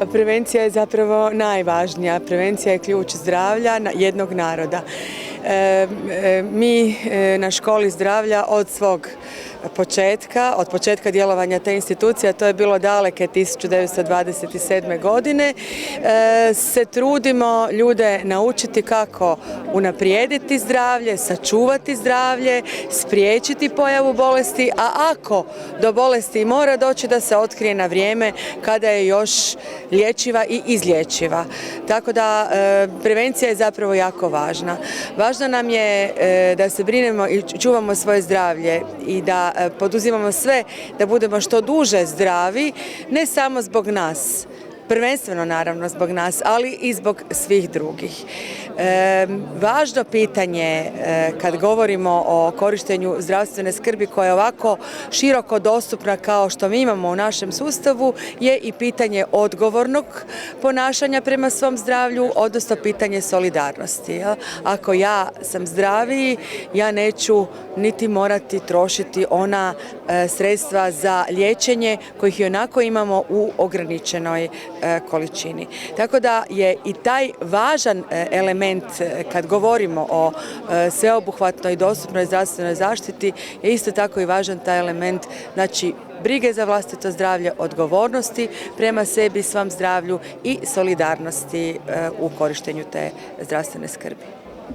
Prevencija je zapravo najvažnija. Prevencija je ključ zdravlja jednog naroda. Mi na školi zdravlja od svog početka, od početka djelovanja te institucije, a to je bilo daleke 1927. godine, se trudimo ljude naučiti kako unaprijediti zdravlje, sačuvati zdravlje, spriječiti pojavu bolesti, a ako do bolesti mora doći da se otkrije na vrijeme kada je još liječiva i izlječiva. Tako da prevencija je zapravo jako važna. Važno nam je da se brinemo i čuvamo svoje zdravlje i da poduzimamo sve da budemo što duže zdravi, ne samo zbog nas, prvenstveno naravno zbog nas, ali i zbog svih drugih. Važno pitanje kad govorimo o korištenju zdravstvene skrbi koja je ovako široko dostupna kao što mi imamo u našem sustavu je i pitanje odgovornog ponašanja prema svom zdravlju, odnosno pitanje solidarnosti. Ako ja sam zdraviji, ja neću niti morati trošiti ona sredstva za liječenje kojih i onako imamo u ograničenoj količini. Tako da je i taj važan element kad govorimo o sveobuhvatnoj i dostupnoj zdravstvenoj zaštiti je isto tako i važan taj element, znači brige za vlastito zdravlje, odgovornosti prema sebi, svom zdravlju i solidarnosti u korištenju te zdravstvene skrbi.